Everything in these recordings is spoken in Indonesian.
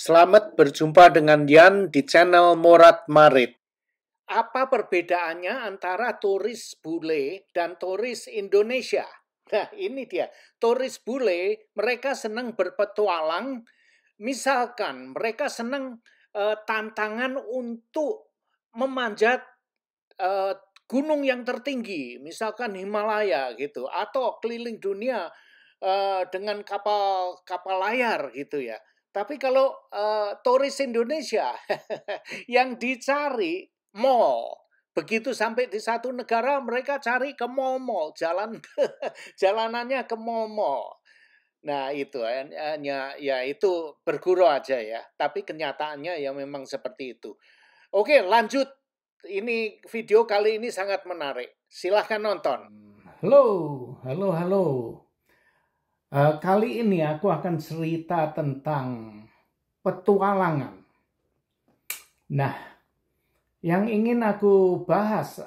Selamat berjumpa dengan Yan di channel Morat Marit. Apa perbedaannya antara turis bule dan turis Indonesia? Nah, ini dia. Turis bule, mereka senang berpetualang. Misalkan mereka senang tantangan untuk memanjat gunung yang tertinggi, misalkan Himalaya gitu, atau keliling dunia dengan kapal layar gitu ya. Tapi kalau turis Indonesia yang dicari mall. Begitu sampai di satu negara mereka cari ke mall-mall, jalanannya ke mall-mall. Nah, itu hanya ya itu bergurau aja ya. Tapi kenyataannya ya memang seperti itu. Oke, lanjut. Ini video kali ini sangat menarik. Silahkan nonton. Halo. Kali ini aku akan cerita tentang petualangan. Nah, yang ingin aku bahas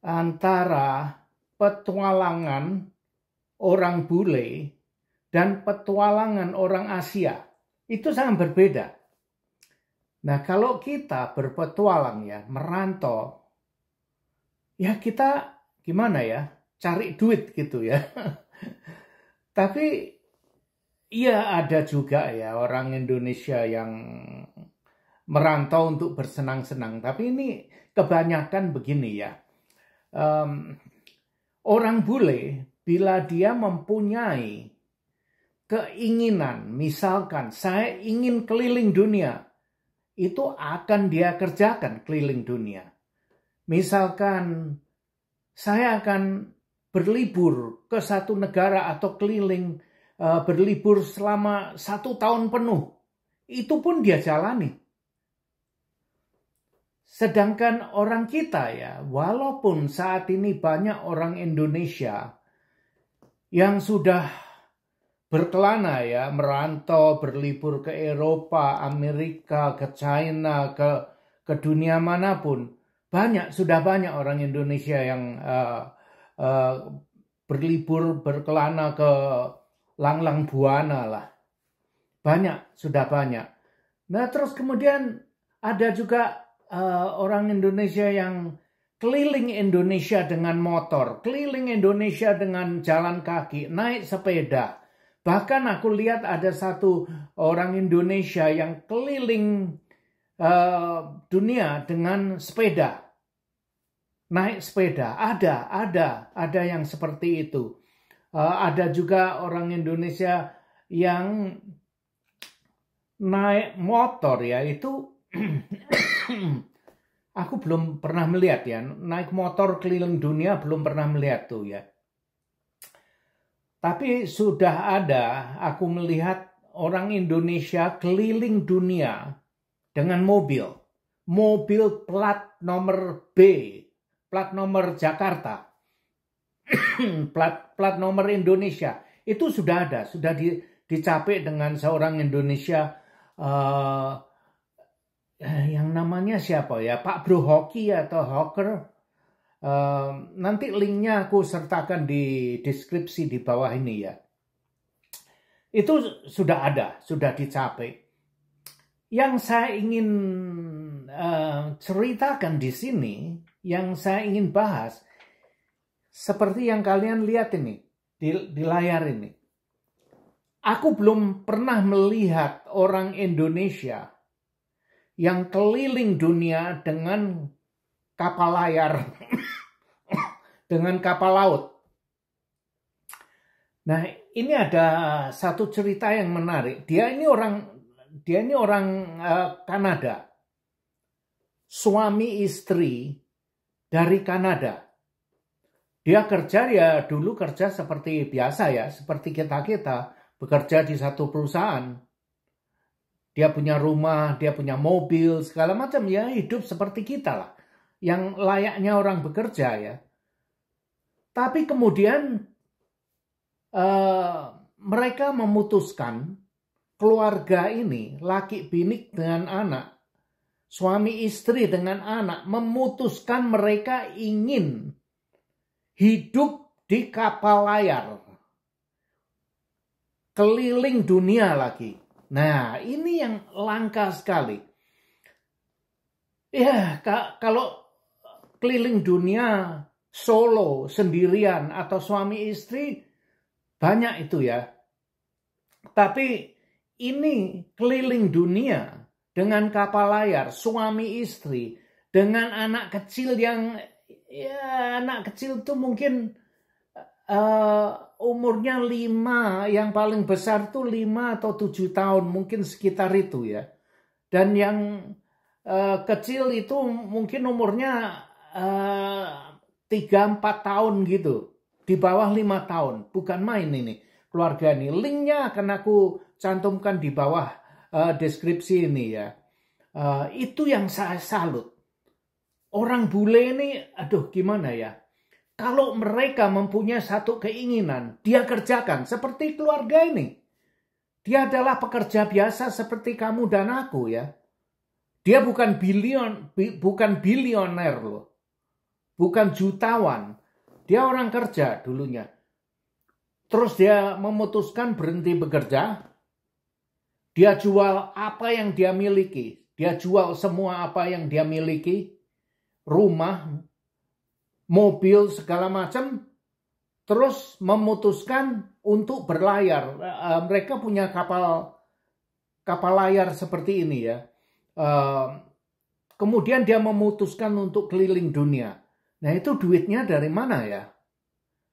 antara petualangan orang bule dan petualangan orang Asia itu sangat berbeda. Nah, kalau kita berpetualang ya, merantau, ya kita gimana ya, cari duit gitu ya. Tapi ya ada juga ya orang Indonesia yang merantau untuk bersenang-senang. Tapi ini kebanyakan begini ya. Orang bule bila dia mempunyai keinginan, misalkan saya ingin keliling dunia, itu akan dia kerjakan keliling dunia. Misalkan saya akan berlibur ke satu negara atau keliling berlibur selama 1 tahun penuh. Itu pun dia jalani. Sedangkan orang kita ya, walaupun saat ini banyak orang Indonesia yang sudah berkelana ya, merantau, berlibur ke Eropa, Amerika, ke China, ke dunia manapun. Sudah banyak orang Indonesia yang berlibur, berkelana ke Langlang Buana lah. Sudah banyak. Nah, terus kemudian ada juga orang Indonesia yang keliling Indonesia dengan motor, keliling Indonesia dengan jalan kaki, naik sepeda. Bahkan aku lihat ada satu orang Indonesia yang keliling dunia dengan sepeda. Naik sepeda, ada yang seperti itu. Ada juga orang Indonesia yang naik motor ya, itu aku belum pernah melihat ya, naik motor keliling dunia belum pernah melihat tuh ya. Tapi sudah ada aku melihat orang Indonesia keliling dunia dengan mobil plat nomor B, plat nomor Jakarta, plat nomor Indonesia. Itu sudah ada, sudah dicapai dengan seorang Indonesia yang namanya siapa ya, Pak Bro Hoki atau Hawker. Nanti linknya aku sertakan di deskripsi di bawah ini ya. Itu sudah ada, sudah dicapai. Yang saya ingin ceritakan di sini, yang saya ingin bahas, seperti yang kalian lihat ini, di layar ini. Aku belum pernah melihat orang Indonesia yang keliling dunia dengan kapal layar, dengan kapal laut. Nah, ini ada satu cerita yang menarik. Dia ini orang Kanada. Suami istri dari Kanada. Dia kerja ya dulu kerja seperti biasa ya, seperti kita bekerja di satu perusahaan. Dia punya rumah, dia punya mobil, segala macam ya, hidup seperti kita lah. Yang layaknya orang bekerja ya. Tapi kemudian mereka memutuskan, keluarga ini, laki bini dengan anak, suami istri dengan anak, memutuskan mereka ingin hidup di kapal layar. Keliling dunia lagi. Nah, ini yang langka sekali. Ya, kalau keliling dunia solo, sendirian, atau suami istri, banyak itu ya. Tapi ini keliling dunia dengan kapal layar, suami istri, dengan anak kecil yang, ya anak kecil itu mungkin umurnya 5, yang paling besar tuh 5 atau 7 tahun, mungkin sekitar itu ya. Dan yang kecil itu mungkin umurnya 3-4 tahun gitu. Di bawah 5 tahun. Bukan main ini keluarga ini. Linknya akan aku cantumkan di bawah deskripsi ini ya. Itu yang saya salut. Orang bule ini, aduh gimana ya. Kalau mereka mempunyai satu keinginan, dia kerjakan. Seperti keluarga ini. Dia adalah pekerja biasa seperti kamu dan aku ya. Dia bukan bilioner loh. Bukan jutawan. Dia orang kerja dulunya. Terus dia memutuskan berhenti bekerja. Dia jual apa yang dia miliki. Dia jual semua apa yang dia miliki. Rumah, mobil, segala macam. Terus memutuskan untuk berlayar. Mereka punya kapal layar seperti ini ya. Kemudian dia memutuskan untuk keliling dunia. Nah itu duitnya dari mana ya?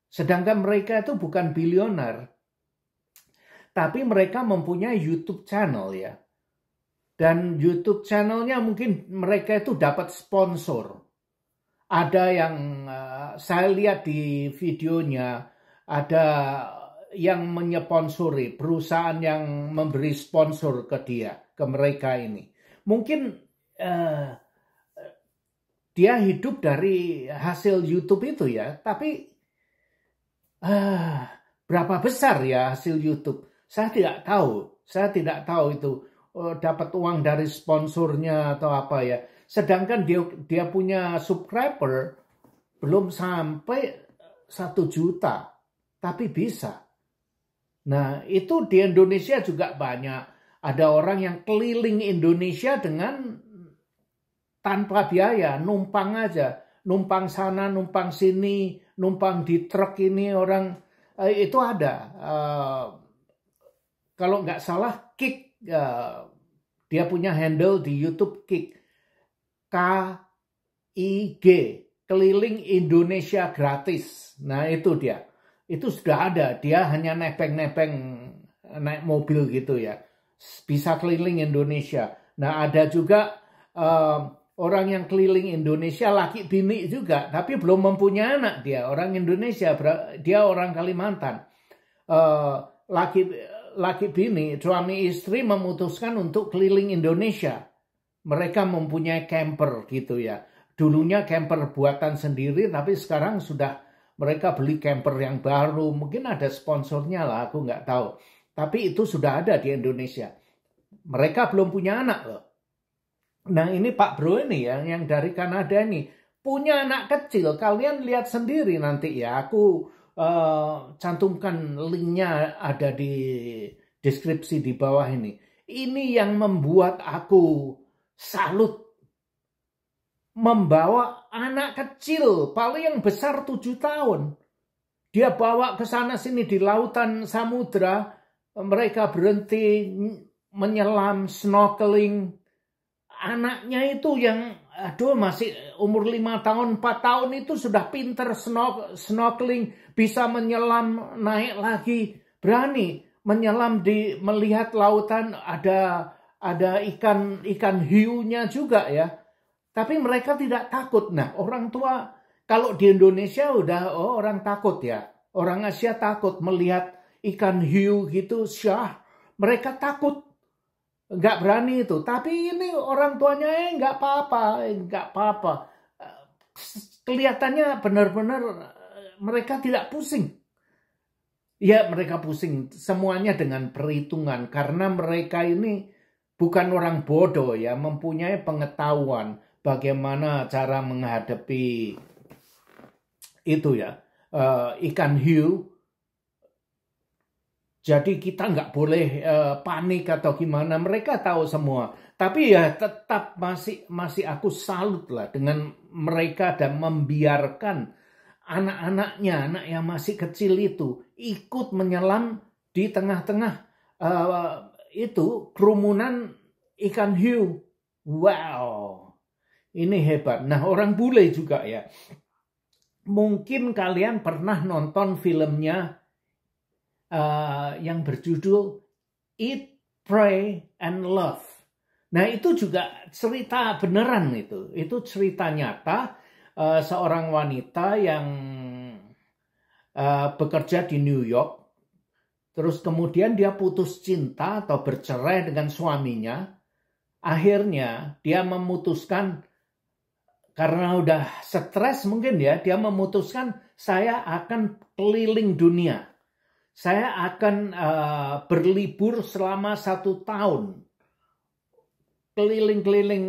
Sedangkan mereka itu bukan bilioner. Tapi mereka mempunyai YouTube channel ya. Dan YouTube channelnya mungkin mereka itu dapat sponsor. Ada yang saya lihat di videonya, ada yang menyponsori, perusahaan yang memberi sponsor ke dia, ke mereka ini. Mungkin dia hidup dari hasil YouTube itu ya, tapi berapa besar ya hasil YouTube? Saya tidak tahu. Saya tidak tahu itu dapat uang dari sponsornya atau apa ya. Sedangkan dia punya subscriber belum sampai 1 juta, tapi bisa. Nah, itu di Indonesia juga banyak. Ada orang yang keliling Indonesia dengan tanpa biaya, numpang aja. Numpang sana, numpang sini, numpang di truk ini orang. Itu ada. Kalau nggak salah, Kik. Dia punya handle di YouTube, Kik. KIG. Keliling Indonesia gratis. Nah, itu dia. Itu sudah ada. Dia hanya nepeng-nepeng naik mobil gitu ya. Bisa keliling Indonesia. Nah ada juga orang yang keliling Indonesia laki bini juga. Tapi belum mempunyai anak dia. Orang Indonesia. Dia orang Kalimantan. Laki bini, suami istri memutuskan untuk keliling Indonesia. Mereka mempunyai camper gitu ya. Dulunya camper buatan sendiri. Tapi sekarang sudah mereka beli camper yang baru. Mungkin ada sponsornya lah. Aku nggak tahu. Tapi itu sudah ada di Indonesia. Mereka belum punya anak loh. Nah ini Pak Bro ini ya, yang dari Kanada ini. Punya anak kecil. Kalian lihat sendiri nanti ya. Aku cantumkan linknya ada di deskripsi di bawah ini. Ini yang membuat aku salut. Membawa anak kecil. Paling yang besar 7 tahun. Dia bawa ke sana sini di lautan samudra. Mereka berhenti menyelam, snorkeling. Anaknya itu yang masih umur 5 tahun, 4 tahun itu sudah pinter snorkeling, bisa menyelam, naik lagi, berani menyelam melihat lautan, ada ikan hiunya juga ya. Tapi mereka tidak takut. Nah, orang tua kalau di Indonesia udah orang takut ya. Orang Asia takut melihat ikan hiu gitu, mereka takut, nggak berani itu. Tapi ini orang tuanya nggak apa-apa. Kelihatannya benar-benar mereka tidak pusing. Ya mereka pusing semuanya dengan perhitungan karena mereka ini bukan orang bodoh ya, mempunyai pengetahuan bagaimana cara menghadapi itu ya ikan hiu. Jadi kita nggak boleh panik atau gimana. Mereka tahu semua. Tapi ya tetap masih aku salut lah dengan mereka dan membiarkan anak-anaknya, anak yang masih kecil itu ikut menyelam di tengah-tengah itu kerumunan ikan hiu. Wow, ini hebat. Nah, orang bule juga ya. Mungkin kalian pernah nonton filmnya yang berjudul Eat, Pray, and Love. Nah, itu juga cerita beneran itu. Itu cerita nyata seorang wanita yang bekerja di New York. Terus kemudian dia putus cinta atau bercerai dengan suaminya. Akhirnya dia memutuskan, karena udah stres mungkin ya, dia memutuskan saya akan keliling dunia. Saya akan berlibur selama 1 tahun. Keliling-keliling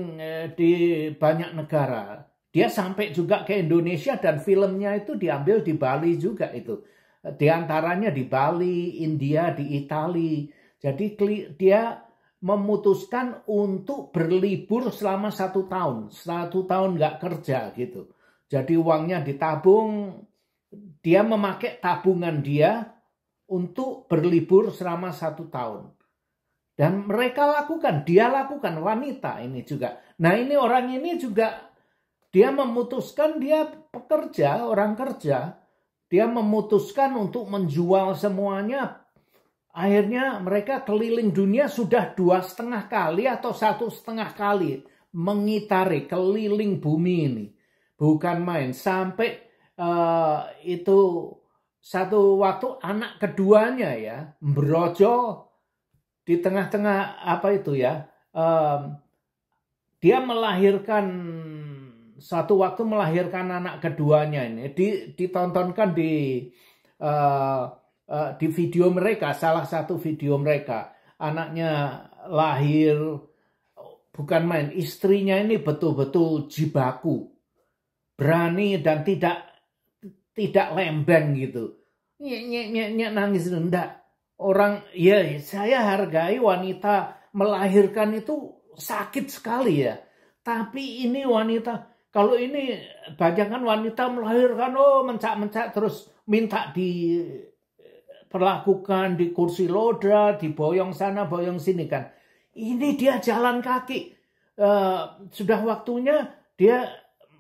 di banyak negara. Dia sampai juga ke Indonesia dan filmnya itu diambil di Bali juga itu. Di antaranya di Bali, India, di Itali. Jadi dia memutuskan untuk berlibur selama 1 tahun. 1 tahun nggak kerja gitu. Jadi uangnya ditabung. Dia memakai tabungan dia untuk berlibur selama 1 tahun. Dan mereka lakukan, dia lakukan, wanita ini juga. Nah, ini orang ini juga, dia memutuskan, dia pekerja, orang kerja. Dia memutuskan untuk menjual semuanya. Akhirnya mereka keliling dunia sudah 2,5 kali atau 1,5 kali mengitari keliling bumi ini. Bukan main. Sampai itu satu waktu anak keduanya ya brojol di tengah-tengah apa itu ya, dia melahirkan satu waktu melahirkan anak keduanya ini ditontonkan di video mereka, salah satu video mereka, anaknya lahir bukan main, istrinya ini betul-betul jibaku, berani dan tidak lembeng gitu. Nyek nangis rendah. Orang ya saya hargai wanita melahirkan itu sakit sekali ya. Tapi ini wanita, kalau ini banyak wanita melahirkan mencak-mencak terus minta diperlakukan di kursi roda, diboyong sana boyong sini kan. Ini dia jalan kaki. Sudah waktunya dia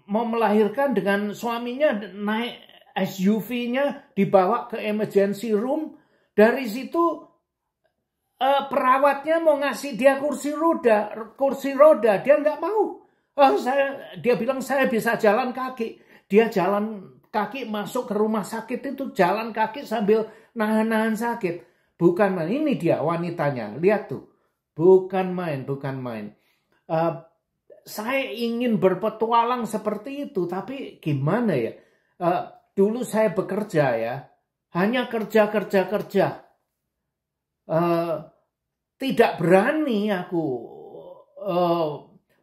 mau melahirkan dengan suaminya naik SUV-nya dibawa ke emergency room. Dari situ perawatnya mau ngasih dia kursi roda dia nggak mau. Dia bilang saya bisa jalan kaki. Dia jalan kaki masuk ke rumah sakit itu jalan kaki sambil nahan-nahan sakit. Bukan main. Ini dia wanitanya. Lihat tuh. Bukan main. Saya ingin berpetualang seperti itu, tapi gimana ya? Dulu saya bekerja ya, hanya kerja. Tidak berani aku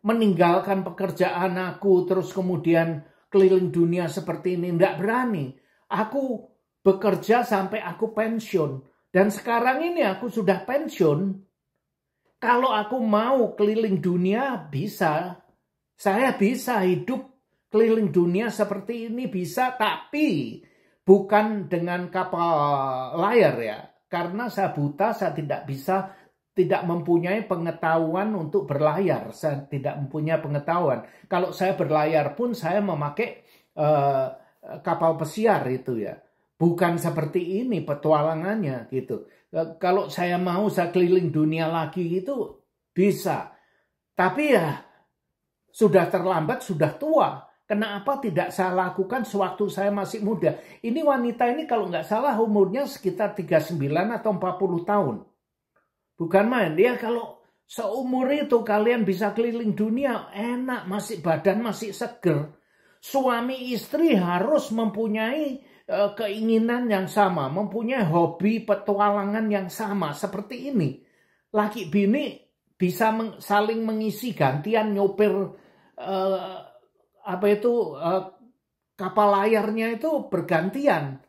meninggalkan pekerjaan aku terus kemudian keliling dunia seperti ini. Tidak berani. Aku bekerja sampai aku pensiun. Dan sekarang ini aku sudah pensiun. Kalau aku mau keliling dunia bisa. Saya bisa hidup keliling dunia seperti ini bisa, tapi bukan dengan kapal layar ya. Karena saya buta, saya tidak mempunyai pengetahuan untuk berlayar. Saya tidak mempunyai pengetahuan. Kalau saya berlayar pun saya memakai kapal pesiar itu ya. Bukan seperti ini petualangannya gitu. Kalau saya mau saya keliling dunia lagi itu bisa. Tapi ya sudah terlambat, sudah tua. Kenapa tidak saya lakukan sewaktu saya masih muda? Ini wanita ini kalau nggak salah umurnya sekitar 39 atau 40 tahun. Bukan main. Dia kalau seumur itu kalian bisa keliling dunia, enak, badan masih seger. Suami istri harus mempunyai keinginan yang sama, mempunyai hobi petualangan yang sama seperti ini. Laki bini bisa saling mengisi, gantian nyopir kapal layarnya itu bergantian.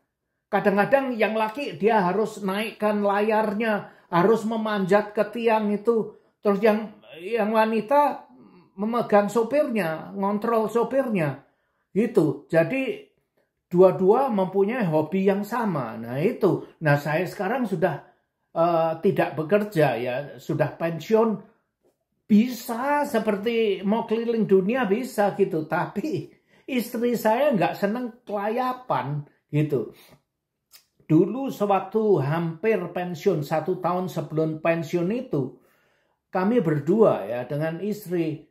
Kadang-kadang yang laki dia harus naikkan layarnya, harus memanjat ke tiang itu. Terus yang wanita memegang sopirnya, ngontrol sopirnya. Gitu. Jadi dua-dua mempunyai hobi yang sama. Nah itu. Nah saya sekarang sudah tidak bekerja ya, sudah pensiun. Bisa seperti mau keliling dunia bisa gitu. Tapi istri saya nggak seneng kelayapan gitu. Dulu sewaktu hampir pensiun, 1 tahun sebelum pensiun itu, kami berdua ya dengan istri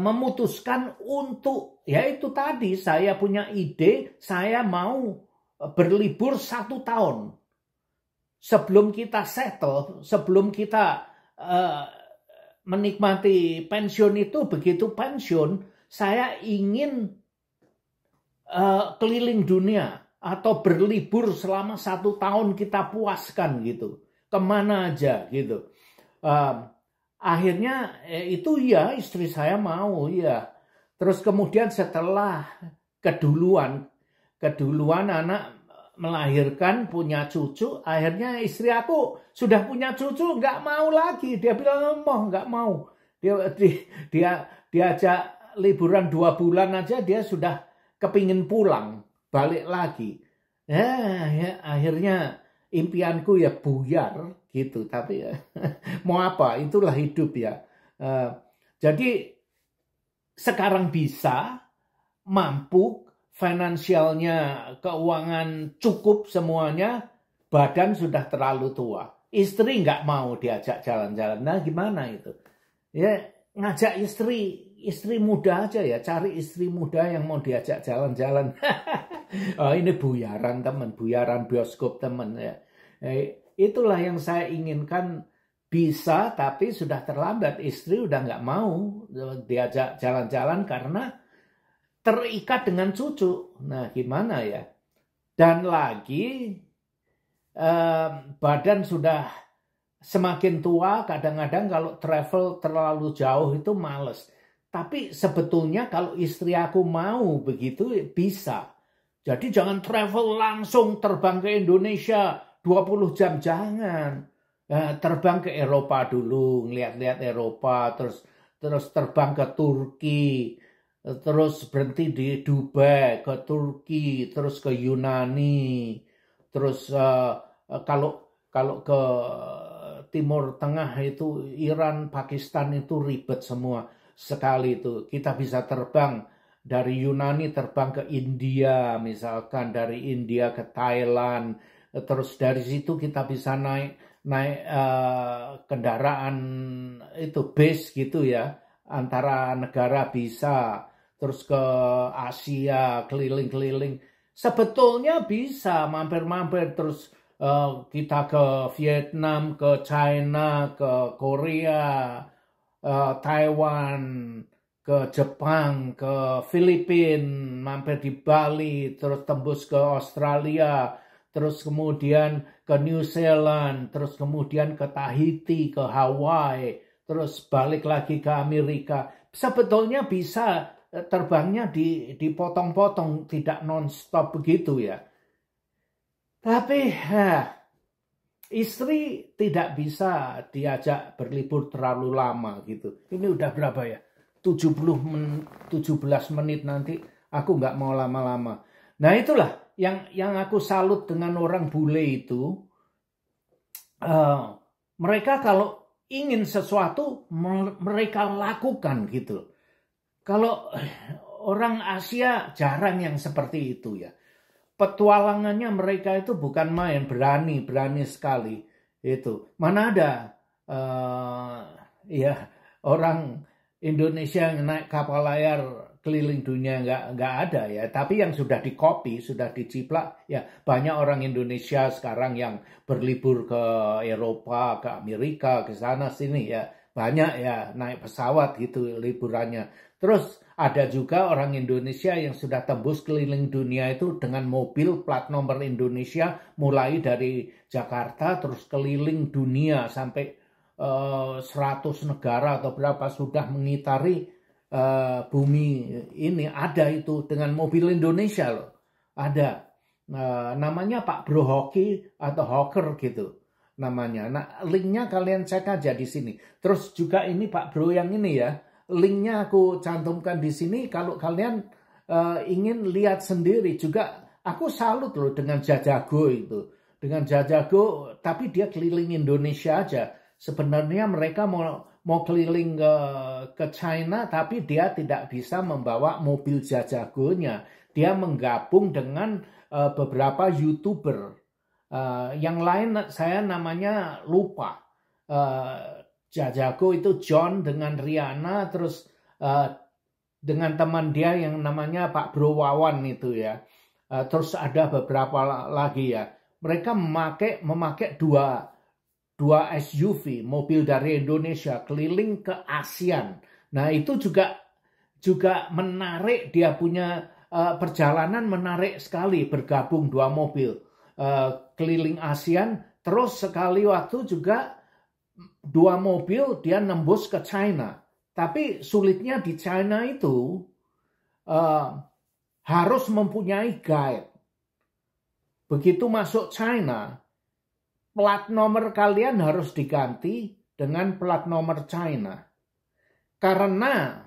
memutuskan untuk, ya itu tadi saya punya ide, saya mau berlibur 1 tahun. Sebelum kita settle, sebelum kita menikmati pensiun itu, begitu pensiun, saya ingin keliling dunia. Atau berlibur selama 1 tahun kita puaskan gitu. Kemana aja gitu. Akhirnya itu ya istri saya mau ya. Terus kemudian setelah keduluan anak melahirkan punya cucu. Akhirnya istri aku sudah punya cucu nggak mau lagi. Dia bilang nggak mau. Dia diajak liburan 2 bulan aja dia sudah kepingin pulang. Balik lagi. Ya, akhirnya impianku ya buyar gitu. Tapi ya, mau apa? Itulah hidup ya. Jadi sekarang bisa, mampu, finansialnya, keuangan cukup semuanya, badan sudah terlalu tua. Istri nggak mau diajak jalan-jalan. Nah gimana itu? Ya ngajak istri muda aja ya, cari istri muda yang mau diajak jalan-jalan. Oh, ini buyaran teman, buyaran bioskop teman ya. Itulah yang saya inginkan bisa, tapi sudah terlambat. Istri udah nggak mau diajak jalan-jalan karena terikat dengan cucu. Nah gimana ya? Dan lagi badan sudah semakin tua, kadang-kadang kalau travel terlalu jauh itu males. Tapi sebetulnya kalau istri aku mau begitu bisa. Jadi jangan travel langsung terbang ke Indonesia 20 jam, jangan. Terbang ke Eropa dulu, ngeliat-liat Eropa, terus terbang ke Turki, terus berhenti di Dubai, ke Turki, terus ke Yunani, terus kalau ke Timur Tengah itu Iran, Pakistan itu ribet semua. Sekali itu kita bisa terbang dari Yunani terbang ke India misalkan, dari India ke Thailand, terus dari situ kita bisa naik kendaraan itu bus gitu ya, antara negara bisa, terus ke Asia keliling-keliling. Sebetulnya bisa mampir-mampir, terus kita ke Vietnam, ke China, ke Korea, Taiwan, ke Jepang, ke Filipina, mampir di Bali, terus tembus ke Australia, terus kemudian ke New Zealand, terus kemudian ke Tahiti, ke Hawaii, terus balik lagi ke Amerika. Sebetulnya bisa terbangnya dipotong-potong, tidak non-stop begitu ya. Tapi istri tidak bisa diajak berlibur terlalu lama gitu. Ini udah berapa ya? 17 menit nanti. Aku nggak mau lama-lama. Nah itulah yang aku salut dengan orang bule itu. Mereka kalau ingin sesuatu, mereka lakukan gitu. Kalau orang Asia jarang yang seperti itu ya. Petualangannya mereka itu bukan main, berani sekali itu. Mana ada ya orang Indonesia yang naik kapal layar keliling dunia, nggak ada ya. Tapi yang sudah dikopi, sudah diciplak ya, banyak orang Indonesia sekarang yang berlibur ke Eropa, ke Amerika, ke sana sini ya, banyak ya naik pesawat gitu liburannya. Terus ada juga orang Indonesia yang sudah tembus keliling dunia itu dengan mobil plat nomor Indonesia, mulai dari Jakarta terus keliling dunia sampai 100 negara atau berapa, sudah mengitari bumi ini. Ada itu dengan mobil Indonesia loh, ada. namanya Pak Bro Hoki atau Hawker gitu namanya. Nah, linknya kalian cek aja di sini. Terus juga ini Pak Bro yang ini ya, linknya aku cantumkan di sini. Kalau kalian ingin lihat sendiri juga, aku salut loh dengan Jajago itu. Dengan Jajago, tapi dia keliling Indonesia aja. Sebenarnya mereka mau keliling ke China, tapi dia tidak bisa membawa mobil Jajagonya. Dia menggabung dengan beberapa YouTuber. Yang lain saya namanya lupa. Jajago itu John dengan Riana, terus dengan teman dia yang namanya Pak Bro Wawan itu ya. Terus ada beberapa lagi ya. Mereka memakai dua SUV, mobil dari Indonesia keliling ke ASEAN. Nah itu juga menarik, dia punya perjalanan menarik sekali, bergabung dua mobil keliling ASEAN. Terus sekali waktu juga dua mobil dia nembus ke China. Tapi sulitnya di China itu harus mempunyai guide. Begitu masuk China, plat nomor kalian harus diganti dengan plat nomor China. Karena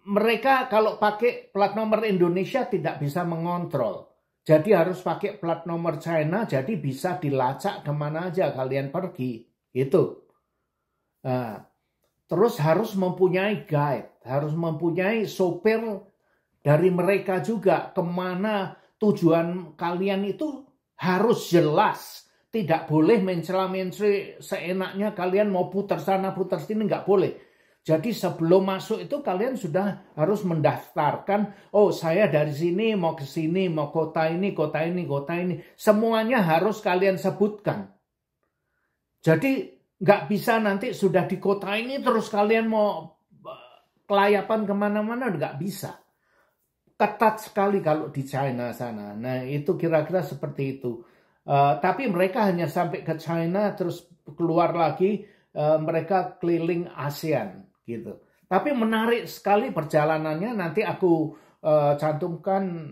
mereka kalau pakai plat nomor Indonesia tidak bisa mengontrol. Jadi harus pakai plat nomor China, jadi bisa dilacak kemana aja kalian pergi. Gitu. Terus harus mempunyai guide, harus mempunyai sopir dari mereka juga. Kemana tujuan kalian itu harus jelas. Tidak boleh mencela-mencela seenaknya kalian mau putar sana putar sini, nggak boleh. Jadi sebelum masuk itu kalian sudah harus mendaftarkan, oh saya dari sini mau ke sini, mau kota ini, kota ini, kota ini. Semuanya harus kalian sebutkan. Jadi nggak bisa nanti sudah di kota ini terus kalian mau kelayapan kemana-mana, nggak bisa. Ketat sekali kalau di China sana. Nah itu kira-kira seperti itu. Tapi mereka hanya sampai ke China terus keluar lagi, mereka keliling ASEAN gitu. Tapi menarik sekali perjalanannya. Nanti aku cantumkan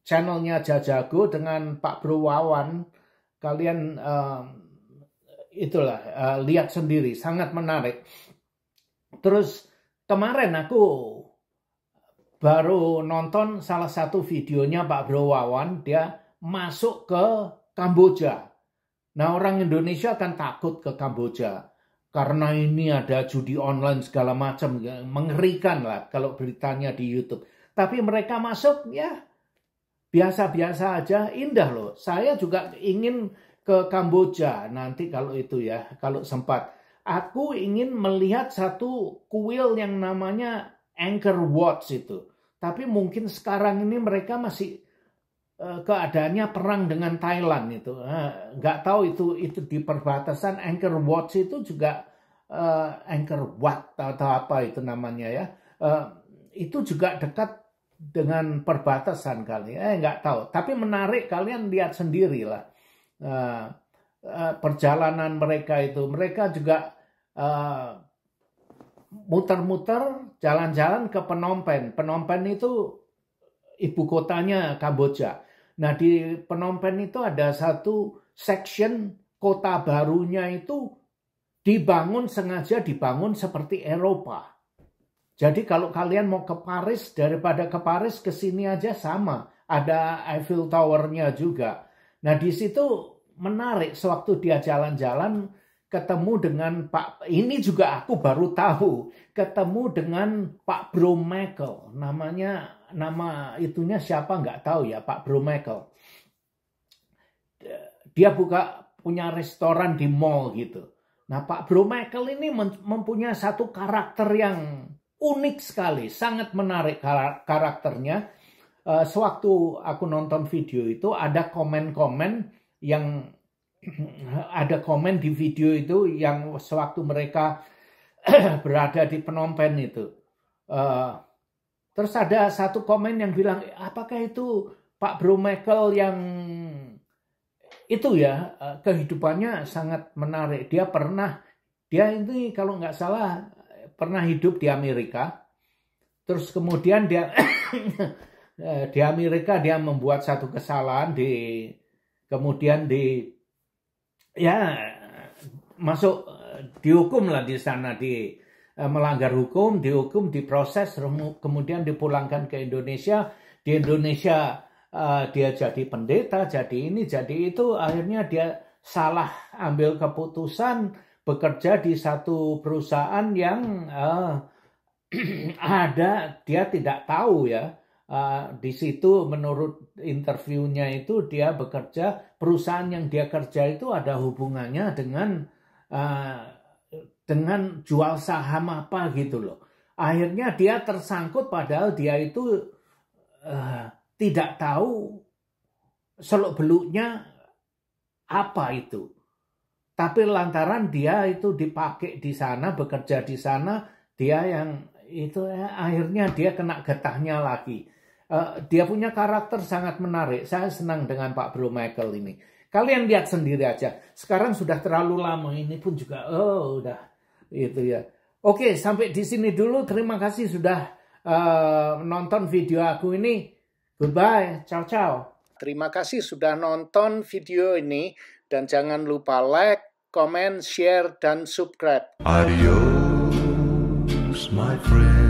channelnya Jajago dengan Pak Bro Wawan. Kalian itulah lihat sendiri, sangat menarik. Terus kemarin aku baru nonton salah satu videonya Pak Bro Wawan, dia masuk ke Kamboja. Nah orang Indonesia kan takut ke Kamboja karena ini ada judi online segala macam, mengerikan lah kalau beritanya di YouTube. Tapi mereka masuk ya biasa-biasa aja, indah loh. Saya juga ingin ke Kamboja nanti kalau itu ya, kalau sempat. Aku ingin melihat satu kuil yang namanya Angkor Wat itu. Tapi mungkin sekarang ini mereka masih keadaannya perang dengan Thailand itu. Nggak tahu itu di perbatasan Angkor Wat itu juga Angkor Wat atau apa itu namanya ya. Itu juga dekat dengan perbatasan kali. Nggak tahu. Tapi menarik, kalian lihat sendiri lah. Perjalanan mereka itu. Mereka juga muter-muter jalan-jalan ke Phnom Penh. Phnom Penh itu ibu kotanya Kamboja. Nah di Phnom Penh itu ada satu section kota barunya itu sengaja dibangun seperti Eropa. Jadi kalau kalian mau ke Paris, daripada ke Paris ke sini aja sama. Ada Eiffel Tower-nya juga. Nah di situ menarik, sewaktu dia jalan-jalan ketemu dengan ini juga aku baru tahu, ketemu dengan Pak Bro Michael, nama itunya siapa nggak tahu ya, Pak Bro Michael. Dia punya restoran di mall gitu. Nah Pak Bro Michael ini mempunyai satu karakter yang unik sekali, sangat menarik karakternya. Sewaktu aku nonton video itu ada komen-komen yang ada komen di video itu yang sewaktu mereka berada di Phnom Penh itu. Terus ada satu komen yang bilang, apakah itu Pak Bro Michael yang itu ya, kehidupannya sangat menarik. Dia ini kalau nggak salah pernah hidup di Amerika. Terus kemudian dia di Amerika dia membuat satu kesalahan, kemudian masuk dihukum lah di sana, melanggar hukum, dihukum, diproses, kemudian dipulangkan ke Indonesia. Di Indonesia dia jadi pendeta, jadi ini, jadi itu. Akhirnya dia salah ambil keputusan bekerja di satu perusahaan yang dia tidak tahu ya. Di situ menurut interviewnya itu dia bekerja, perusahaan yang dia kerja itu ada hubungannya dengan jual saham apa gitu loh. Akhirnya dia tersangkut padahal dia itu tidak tahu seluk-beluknya apa itu. Tapi lantaran dia itu dipakai di sana, bekerja di sana, dia yang itu akhirnya dia kena getahnya lagi. Dia punya karakter sangat menarik. Saya senang dengan Pak Bro Michael ini. Kalian lihat sendiri aja. Sekarang sudah terlalu lama, ini pun juga udah itu ya. Oke, sampai di sini dulu. Terima kasih sudah nonton video aku ini. Goodbye, ciao. Terima kasih sudah nonton video ini dan jangan lupa like, comment, share, dan subscribe. Adios, my friend.